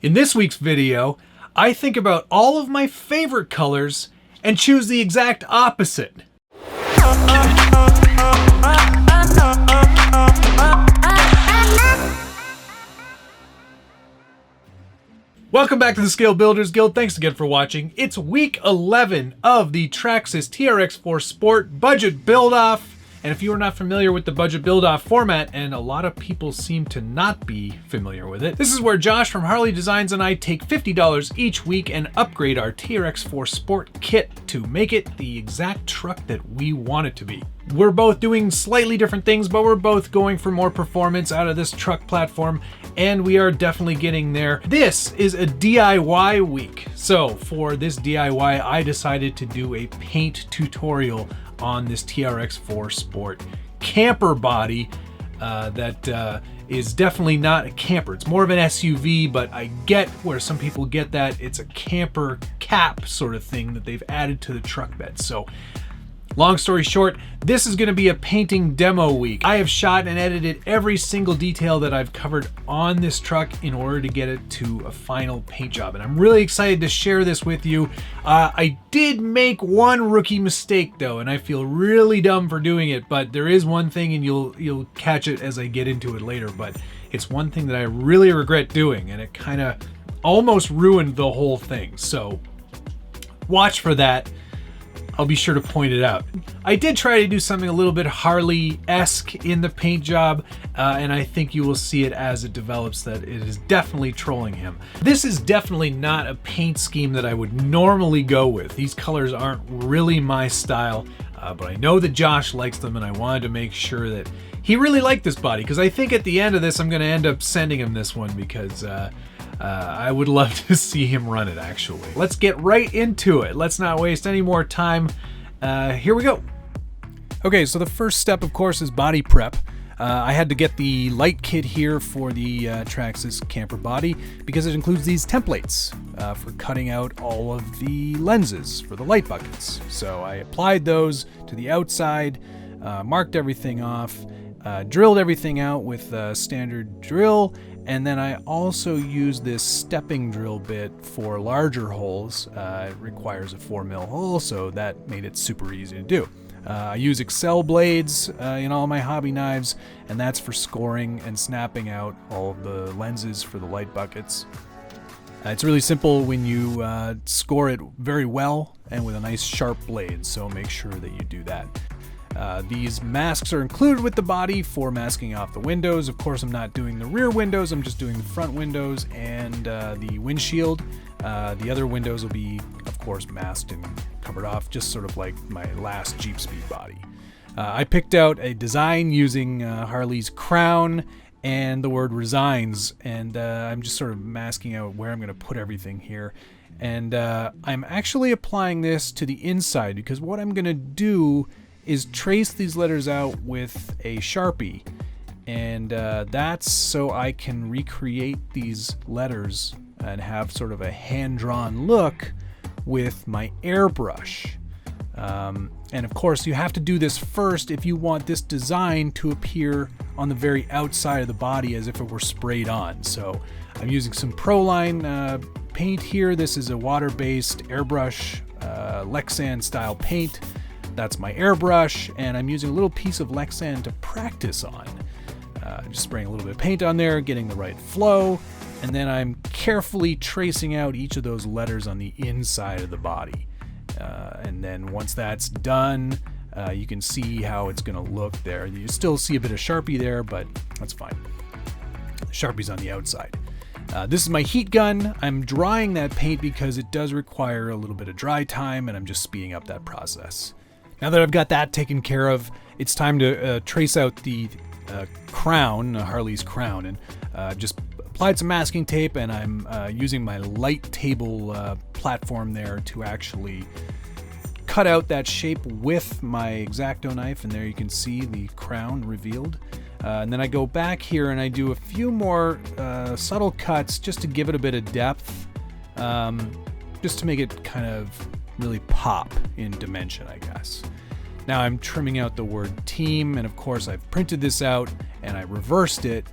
In this week's video, I think about all of my favorite colors and choose the exact opposite. Welcome back to the Scale Builders Guild. Thanks again for watching. It's week 11 of the Traxxas TRX-4 Sport Budget Build-Off. And if you are not familiar with the budget build-off format, and a lot of people seem to not be familiar with it, this is where Josh from Harley Designs and I take $50 each week and upgrade our TRX-4 Sport Kit to make it the exact truck that we want it to be. We're both doing slightly different things, but we're both going for more performance out of this truck platform, and we are definitely getting there. This is a DIY week. So for this DIY, I decided to do a paint tutorial on this TRX-4 Sport camper body that is definitely not a camper. It's more of an SUV, but I get where some people get that. It's a camper cap sort of thing that they've added to the truck bed. So long story short, this is going to be a painting demo week. I have shot and edited every single detail that I've covered on this truck in order to get it to a final paint job. And I'm really excited to share this with you. I did make one rookie mistake though, and I feel really dumb for doing it, but there is one thing, and you'll catch it as I get into it later, but it's one thing that I really regret doing, and it kind of almost ruined the whole thing. So watch for that. I'll be sure to point it out. I did try to do something a little bit Harley-esque in the paint job, and I think you will see it as it develops that it is definitely trolling him. This is definitely not a paint scheme that I would normally go with. These colors aren't really my style, but I know that Josh likes them, and I wanted to make sure that he really liked this body, because I think at the end of this, I'm going to end up sending him this one because I would love to see him run it, actually. Let's get right into it. Let's not waste any more time. Here we go. Okay, so the first step, of course, is body prep. I had to get the light kit here for the Traxxas camper body because it includes these templates for cutting out all of the lenses for the light buckets. So I applied those to the outside, marked everything off, drilled everything out with a standard drill, and then I also used this stepping drill bit for larger holes. It requires a 4mm hole, so that made it super easy to do. I use Excel blades in all my hobby knives, and that's for scoring and snapping out all of the lenses for the light buckets. It's really simple when you score it very well and with a nice sharp blade, so make sure that you do that. These masks are included with the body for masking off the windows. Of course, I'm not doing the rear windows, I'm just doing the front windows and the windshield. The other windows will be, of course, masked and covered off, just sort of like my last Jeep Speed body. I picked out a design using Harley's crown and the word resigns, and I'm just sort of masking out where I'm going to put everything here. And I'm actually applying this to the inside because what I'm going to do is trace these letters out with a Sharpie, and that's so I can recreate these letters and have sort of a hand-drawn look with my airbrush. And of course, you have to do this first if you want this design to appear on the very outside of the body as if it were sprayed on. So I'm using some Proline paint here. This is a water-based airbrush Lexan style paint. That's my airbrush, and I'm using a little piece of Lexan to practice on. Just spraying a little bit of paint on there, getting the right flow, and then I'm carefully tracing out each of those letters on the inside of the body. And then once that's done, you can see how it's going to look there. You still see a bit of Sharpie there, but that's fine. Sharpie's on the outside. This is my heat gun. I'm drying that paint because it does require a little bit of dry time, and I'm just speeding up that process. Now that I've got that taken care of, it's time to trace out the crown, Harley's crown, and just applied some masking tape, and I'm using my light table platform there to actually cut out that shape with my X-Acto knife, and there you can see the crown revealed. And then I go back here and I do a few more subtle cuts just to give it a bit of depth, just to make it kind of really pop in dimension, I guess. Now I'm trimming out the word team, and of course I've printed this out and I reversed it,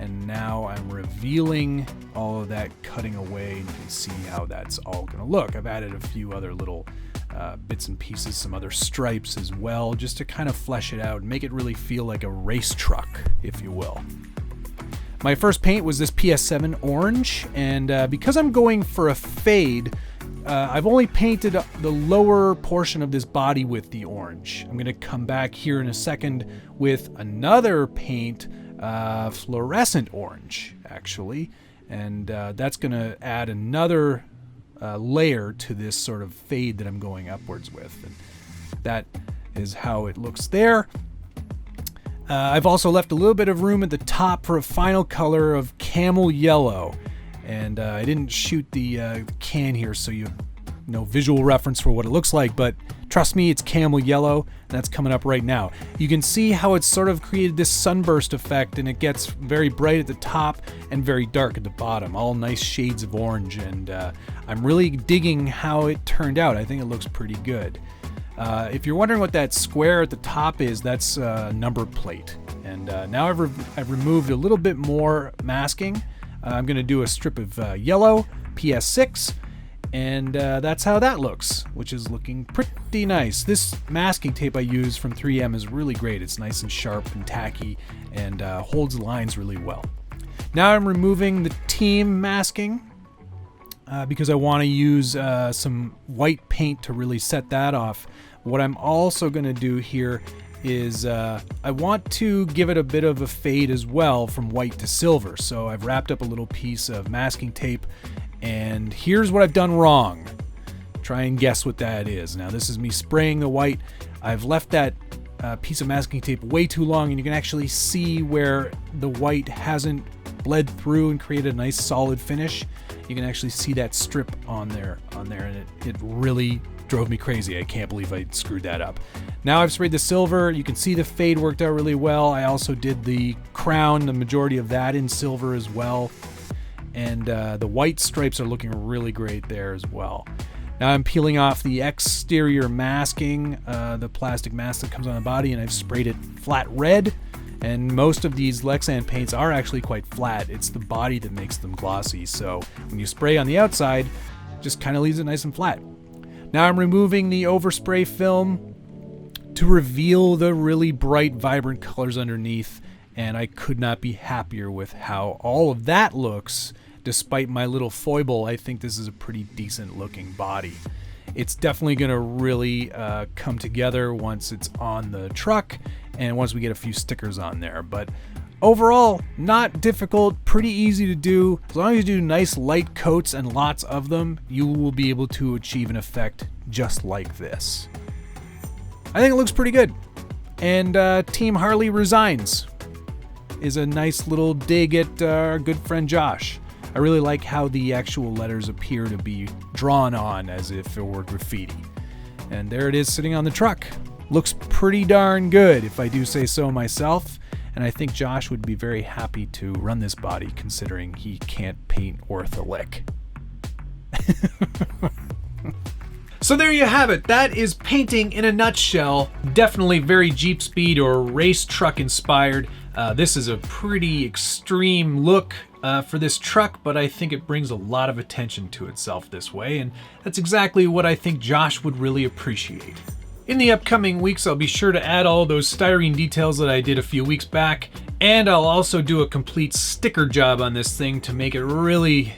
And now I'm revealing all of that, cutting away, and you can see how that's all gonna look. I've added a few other little bits and pieces, some other stripes as well, just to kind of flesh it out and make it really feel like a race truck, if you will. My first paint was this PS7 orange, and because I'm going for a fade, I've only painted the lower portion of this body with the orange. I'm gonna come back here in a second with another paint, fluorescent orange, actually, and that's gonna add another layer to this sort of fade that I'm going upwards with, and that is how it looks there. I've also left a little bit of room at the top for a final color of camel yellow, and I didn't shoot the can here so you have no visual reference for what it looks like, but trust me, it's camel yellow, and that's coming up right now. You can see how it's sort of created this sunburst effect, and it gets very bright at the top and very dark at the bottom, all nice shades of orange, and I'm really digging how it turned out. I think it looks pretty good. If you're wondering what that square at the top is, that's a number plate. And now I've removed a little bit more masking. I'm going to do a strip of yellow, PS6, and that's how that looks, which is looking pretty nice. This masking tape I use from 3M is really great. It's nice and sharp and tacky and holds lines really well. Now I'm removing the team masking because I want to use some white paint to really set that off. What I'm also going to do here is I want to give it a bit of a fade as well from white to silver. So I've wrapped up a little piece of masking tape, and here's what I've done wrong. Try and guess what that is. Now this is me spraying the white. I've left that piece of masking tape way too long, and you can actually see where the white hasn't bled through and created a nice solid finish. You can actually see that strip on there, and it really drove me crazy. I can't believe I screwed that up. Now I've sprayed the silver. You can see the fade worked out really well. I also did the crown, the majority of that in silver as well. And the white stripes are looking really great there as well. Now I'm peeling off the exterior masking, the plastic mask that comes on the body, and I've sprayed it flat red. And most of these Lexan paints are actually quite flat. It's the body that makes them glossy. So when you spray on the outside, it just kind of leaves it nice and flat. Now I'm removing the overspray film to reveal the really bright, vibrant colors underneath, and I could not be happier with how all of that looks. Despite my little foible, I think this is a pretty decent looking body. It's definitely going to really come together once it's on the truck and once we get a few stickers on there. But overall, not difficult, pretty easy to do. As long as you do nice light coats and lots of them, you will be able to achieve an effect just like this. I think it looks pretty good. And Team Harley resigns is a nice little dig at our good friend Josh. I really like how the actual letters appear to be drawn on as if it were graffiti. And there it is sitting on the truck. Looks pretty darn good, if I do say so myself. And I think Josh would be very happy to run this body, considering he can't paint worth a lick. So there you have it. That is painting in a nutshell. Definitely very Jeep Speed or race truck inspired. This is a pretty extreme look for this truck, but I think it brings a lot of attention to itself this way, and that's exactly what I think Josh would really appreciate. In the upcoming weeks, I'll be sure to add all those styrene details that I did a few weeks back, and I'll also do a complete sticker job on this thing to make it really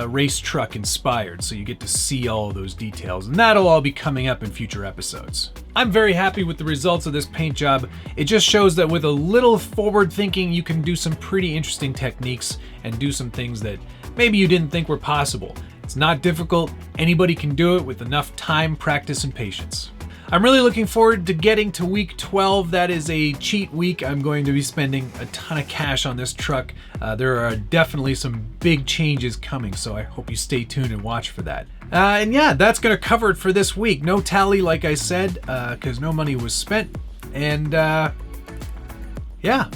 race truck inspired, so you get to see all of those details, and that'll all be coming up in future episodes. I'm very happy with the results of this paint job. It just shows that with a little forward thinking, you can do some pretty interesting techniques and do some things that maybe you didn't think were possible. It's not difficult. Anybody can do it with enough time, practice, and patience. I'm really looking forward to getting to week 12. That is a cheat week. I'm going to be spending a ton of cash on this truck. There are definitely some big changes coming, so I hope you stay tuned and watch for that. And yeah, that's going to cover it for this week. No tally, like I said, because no money was spent. And yeah.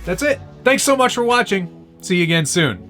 That's it. Thanks so much for watching. See you again soon.